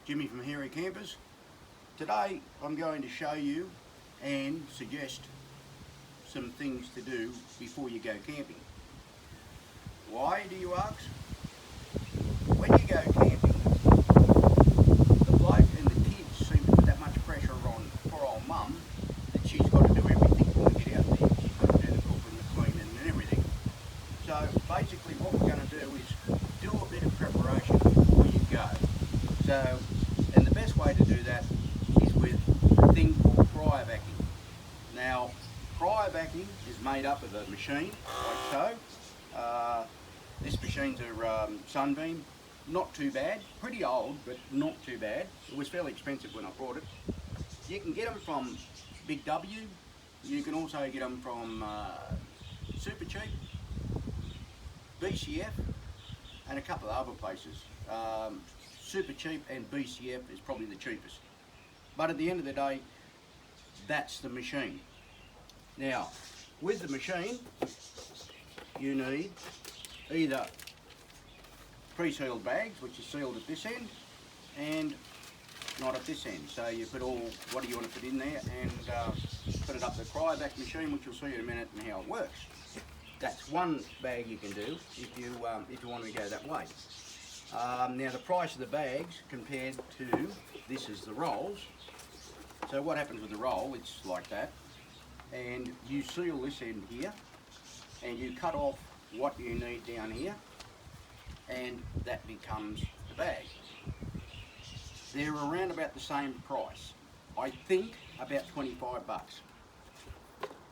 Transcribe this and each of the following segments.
Jimmy from Hairy Campers. Today I'm going to show you and suggest some things to do before you go camping. Why, do you ask? When you go camping, the bloke and the kids seem to put that much pressure on poor old mum that she's got to do everything when we get out there. She's got to do the cooking, the cleaning and everything. So basically what we're going to do is do a bit of preparation before you go. So, and the best way to do that is with a thing called cryovacing. Now, cryovacing is made up of a machine like so. This machine's a Sunbeam, not too bad, pretty old but not too bad. It was fairly expensive when I bought it. You can get them from Big W, you can also get them from Super Cheap, BCF and a couple of other places. Super Cheap and BCF is probably the cheapest. But at the end of the day, that's the machine. Now, with the machine, you need either pre-sealed bags, which is sealed at this end, and not at this end. So you put all, what do you want to put in there, and put it up the cryovac machine, which you'll see in a minute and how it works. That's one bag you can do if you want to go that way. Now the price of the bags compared to this is the rolls. So what happens with the roll, it's like that, and you seal this end here and you cut off what you need down here, and that becomes the bag. They're around about the same price. I think about 25 bucks.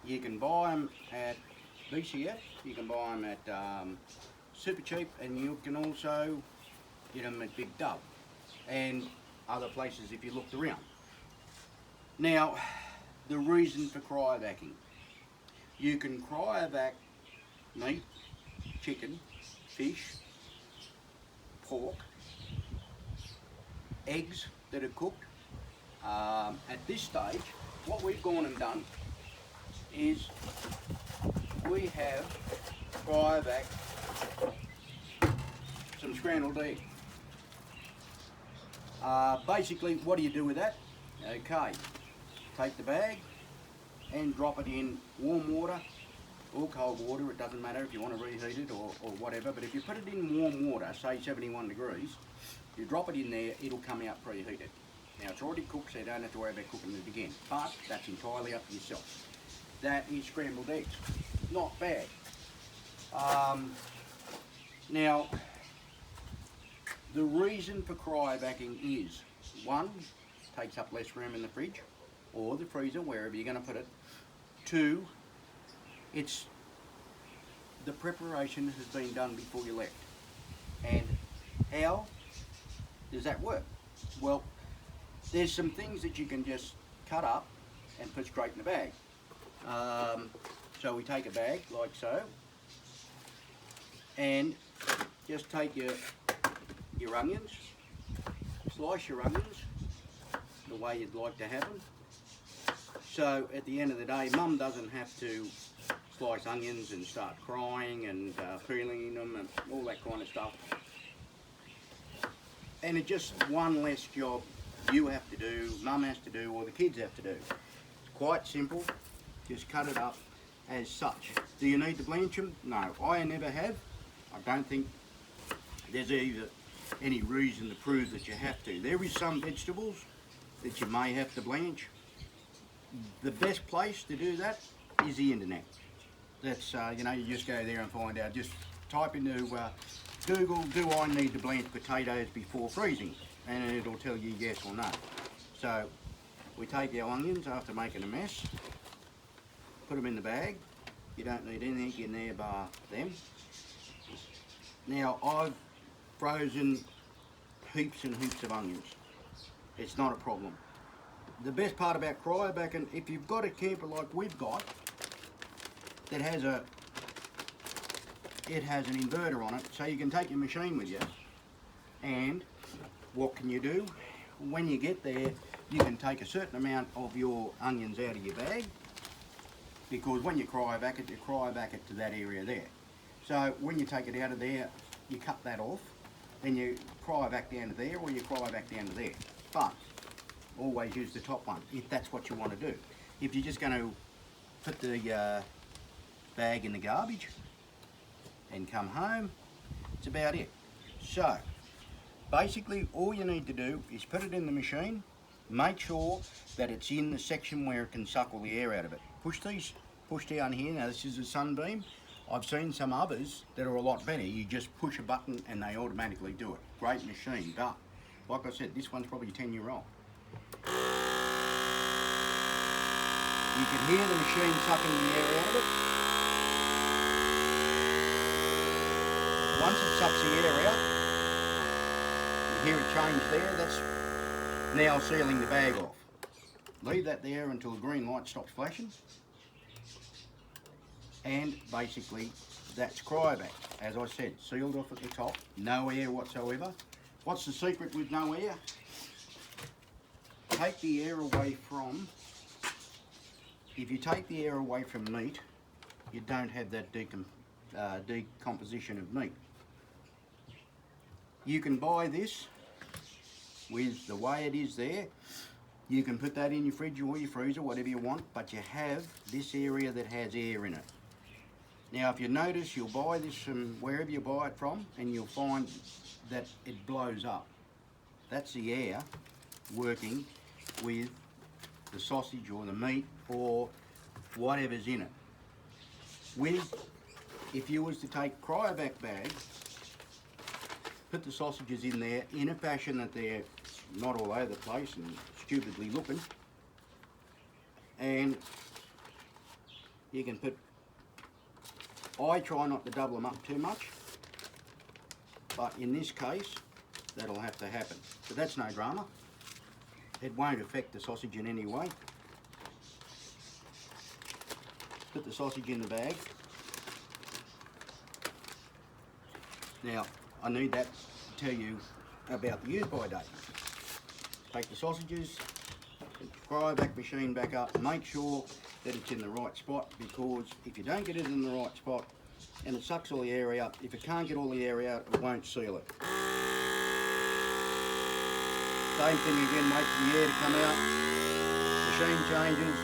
You can buy them at BCF, you can buy them at Super Cheap, and you can also get them at Big Dub and other places if you looked around. Now, the reason for cryovacing. You can cryovac meat, chicken, fish, pork, eggs that are cooked. At this stage, what we've gone and done is we have cryovac some scrambled egg. Basically, what do you do with that? Okay, take the bag and drop it in warm water or cold water, it doesn't matter if you want to reheat it or whatever, but if you put it in warm water, say 71 degrees, you drop it in there, it'll come out preheated. Now it's already cooked, so you don't have to worry about cooking it again, but that's entirely up to yourself. That is scrambled eggs, not bad. Now, the reason for cryovacing is, one, takes up less room in the fridge or the freezer, wherever you're going to put it. Two, it's the preparation has been done before you left. And how does that work? Well, there's some things that you can just cut up and put straight in the bag. So we take a bag like so, and just take your onions, slice your onions the way you'd like to have them. So at the end of the day, Mum doesn't have to slice onions and start crying and peeling them and all that kind of stuff. And it's just one less job you have to do, Mum has to do, or the kids have to do. It's quite simple, just cut it up as such. Do you need to blanch them? No, I never have. I don't think there's either any reason to prove that you have to. There is some vegetables that you may have to blanch. The best place to do that is the internet. That's, you know, you just go there and find out. Just type into Google, do I need to blanch potatoes before freezing? And it'll tell you yes or no. So we take our onions after making a mess, put them in the bag. You don't need anything in there bar them. Now I've frozen heaps and heaps of onions. It's not a problem. The best part about cryovacing, if you've got a camper like we've got, that has an inverter on it, so you can take your machine with you, and what can you do? When you get there, you can take a certain amount of your onions out of your bag, because when you cryovac it to that area there. So when you take it out of there, you cut that off, then you cryovac down to there or you cryovac down to there. But always use the top one if that's what you want to do. If you're just going to put the bag in the garbage and come home, it's about it. So basically all you need to do is put it in the machine, make sure that it's in the section where it can suck all the air out of it. Push down here. Now this is a Sunbeam. I've seen some others that are a lot better. You just push a button and they automatically do it. Great machine, but like I said, this one's probably 10-year-old. You can hear the machine sucking the air out of it. Once it sucks the air out, you hear it change there. That's now sealing the bag off. Leave that there until the green light stops flashing. And basically that's cryovac. As I said, sealed off at the top, no air whatsoever. What's the secret with no air? Take the air away from, if you take the air away from meat, you don't have that decomposition of meat. You can buy this with the way it is there. You can put that in your fridge or your freezer, whatever you want, but you have this area that has air in it. Now if you notice, you'll buy this from wherever you buy it from and you'll find that it blows up. That's the air working with the sausage or the meat or whatever's in it. If you was to take cryovac bag, put the sausages in there in a fashion that they're not all over the place and stupidly looking, and you can put, I try not to double them up too much, but in this case that'll have to happen. But that's no drama. It won't affect the sausage in any way. Put the sausage in the bag. Now, I need that to tell you about the use by date. Take the sausages, put the cryovac machine back up, make sure that it's in the right spot, because if you don't get it in the right spot and it sucks all the air out, if it can't get all the air out, it won't seal it. Same thing again, wait for the air to come out, machine changes,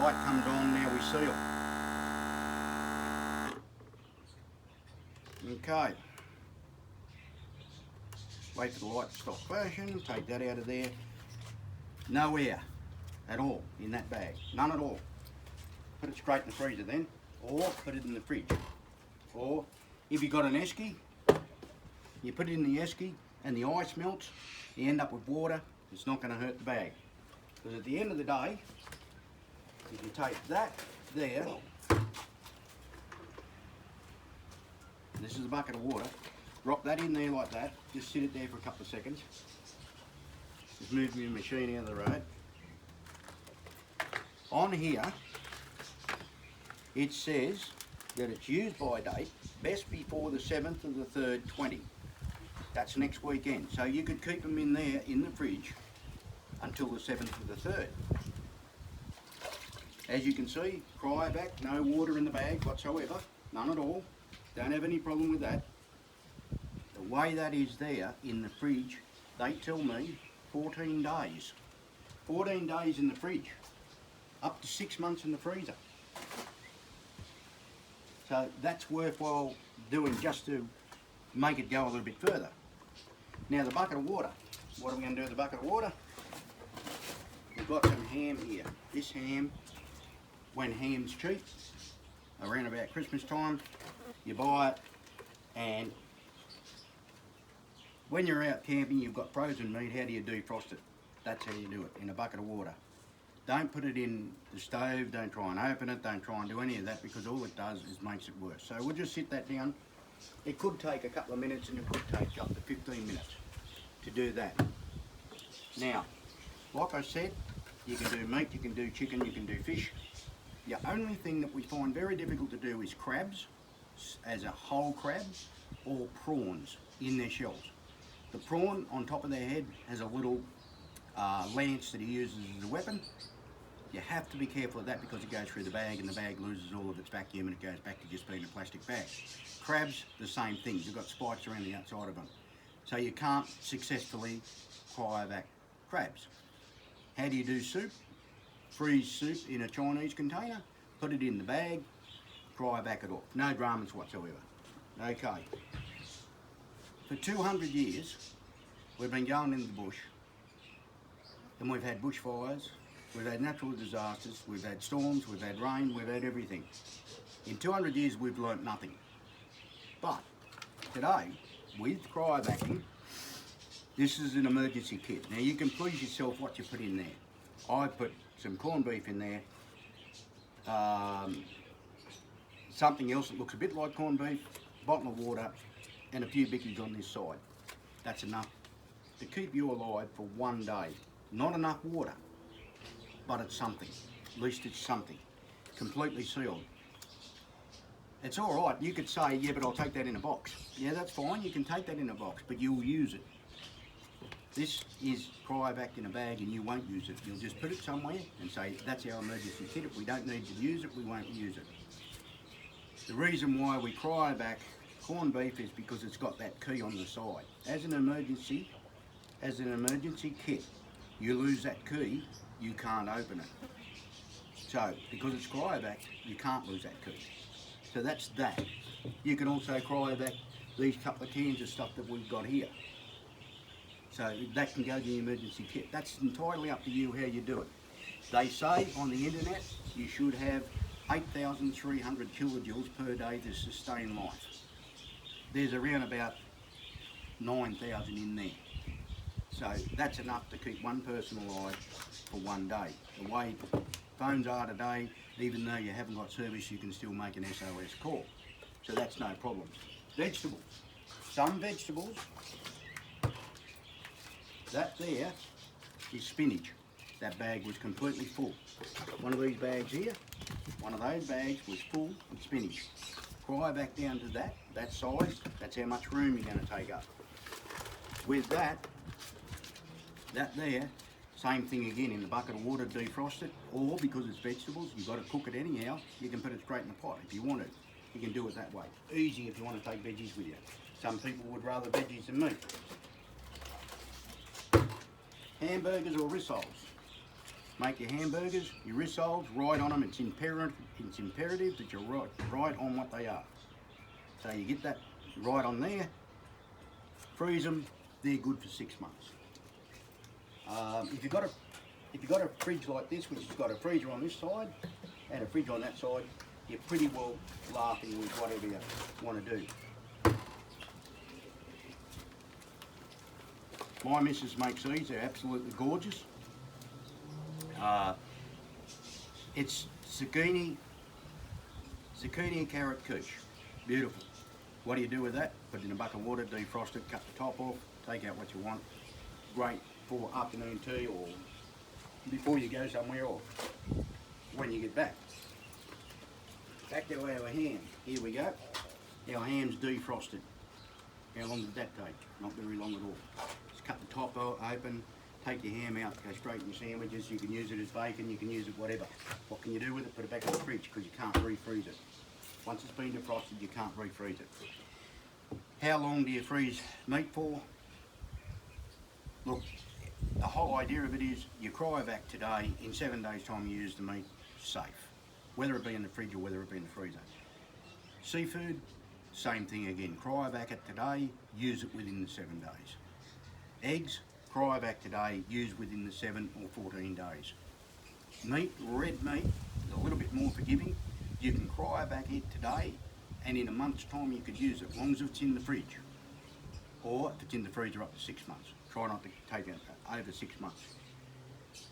light comes on, now we seal. Okay, wait for the light to stop flashing, take that out of there. No air at all in that bag, none at all. Put it straight in the freezer then, or put it in the fridge. Or if you've got an esky, you put it in the esky and the ice melts, you end up with water, it's not going to hurt the bag. Because at the end of the day, if you take that there, this is a bucket of water, drop that in there like that, just sit it there for a couple of seconds. Just move your machine out of the road. On here, it says that it's used by date best before the 7th of the 3rd, 20. That's next weekend. So you could keep them in there in the fridge until the 7th of the 3rd. As you can see, cryovac, no water in the bag whatsoever, none at all. Don't have any problem with that. The way that is there in the fridge, they tell me 14 days. 14 days in the fridge, up to 6 months in the freezer. So that's worthwhile doing just to make it go a little bit further. Now the bucket of water. What are we going to do with the bucket of water? We've got some ham here. This ham, when ham's cheap, around about Christmas time, you buy it, and when you're out camping, you've got frozen meat, how do you defrost it? That's how you do it, in a bucket of water. Don't put it in the stove, don't try and open it, don't try and do any of that, because all it does is makes it worse. So we'll just sit that down. It could take a couple of minutes and it could take up to 15 minutes to do that. Now, like I said, you can do meat, you can do chicken, you can do fish. The only thing that we find very difficult to do is crabs, as a whole crab, or prawns in their shells. The prawn on top of their head has a little lance that he uses as a weapon. You have to be careful of that because it goes through the bag and the bag loses all of its vacuum and it goes back to just being a plastic bag. Crabs, the same thing. You've got spikes around the outside of them. So you can't successfully cryovac crabs. How do you do soup? Freeze soup in a Chinese container, put it in the bag, cryovac it off. No dramas whatsoever. Okay. For 200 years, we've been going in the bush and we've had bushfires, we've had natural disasters, we've had storms, we've had rain, we've had everything. In 200 years, we've learnt nothing. But today, with cryovacing, this is an emergency kit. Now you can please yourself what you put in there. I put some corned beef in there, something else that looks a bit like corned beef, bottle of water, and a few bickies on this side. That's enough to keep you alive for one day. Not enough water, but it's something. At least it's something. Completely sealed. It's all right. You could say, yeah, but I'll take that in a box. Yeah, that's fine. You can take that in a box, but you'll use it. This is cryovac in a bag and you won't use it. You'll just put it somewhere and say, that's our emergency kit. If we don't need to use it, we won't use it. The reason why we cryovac corned beef is because it's got that key on the side. As an emergency kit, you lose that key, you can't open it. So, because it's cryovac, you can't lose that key. So that's that. You can also cryovac these couple of cans of stuff that we've got here. So that can go to the emergency kit. That's entirely up to you how you do it. They say on the internet you should have 8,300 kilojoules per day to sustain life. There's around about 9,000 in there. So that's enough to keep one person alive for one day. The way phones are today, even though you haven't got service, you can still make an SOS call. So that's no problem. Vegetables. Some vegetables, that there is spinach. That bag was completely full. One of these bags here, one of those bags was full of spinach. Cryovac down to that size, that's how much room you're going to take up. With that there, same thing again, in the bucket of water, defrost it, or because it's vegetables, you've got to cook it anyhow, you can put it straight in the pot if you want to. You can do it that way. Easy if you want to take veggies with you. Some people would rather veggies than meat. Hamburgers or rissoles. Make your hamburgers, your rissoles, write on them. It's imperative that you write on what they are. So you get that right on there, freeze them, they're good for 6 months. If you've got a fridge like this, which has got a freezer on this side and a fridge on that side, you're pretty well laughing with whatever you want to do. My missus makes these, they're absolutely gorgeous. It's zucchini and carrot quiche. Beautiful. What do you do with that? Put it in a bucket of water, defrost it, cut the top off, take out what you want. Great for afternoon tea or before you go somewhere or when you get back. Back to our ham. Here we go. Our ham's defrosted. How long did that take? Not very long at all. Just cut the top open, take your ham out, go straight in your sandwiches. You can use it as bacon, you can use it whatever. What can you do with it? Put it back in the fridge because you can't refreeze it. Once it's been defrosted, you can't refreeze it. How long do you freeze meat for? Look, the whole idea of it is you cryovac today, in 7 days time you use the meat safe. Whether it be in the fridge or whether it be in the freezer. Seafood, same thing again. Cryovac it today, use it within the 7 days. Eggs, cryovac today, use within the 7 or 14 days. Meat, red meat, is a little bit more forgiving. You can cryovac it today and in a month's time you could use it, as long as it's in the fridge. Or if it's in the freezer up to 6 months. Try not to take it over 6 months.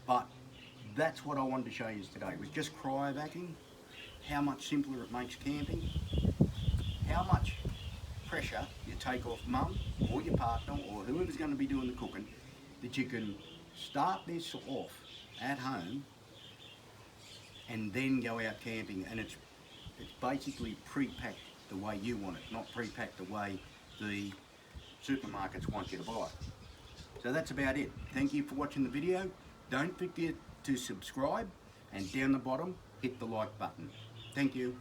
But that's what I wanted to show you today, was just cryovacing, how much simpler it makes camping, how much pressure you take off mum or your partner or whoever's going to be doing the cooking, that you can start this off at home and then go out camping, and it's basically pre-packed the way you want it, not pre-packed the way the supermarkets want you to buy it. So that's about it. Thank you for watching the video. Don't forget to subscribe and down the bottom hit the like button. Thank you.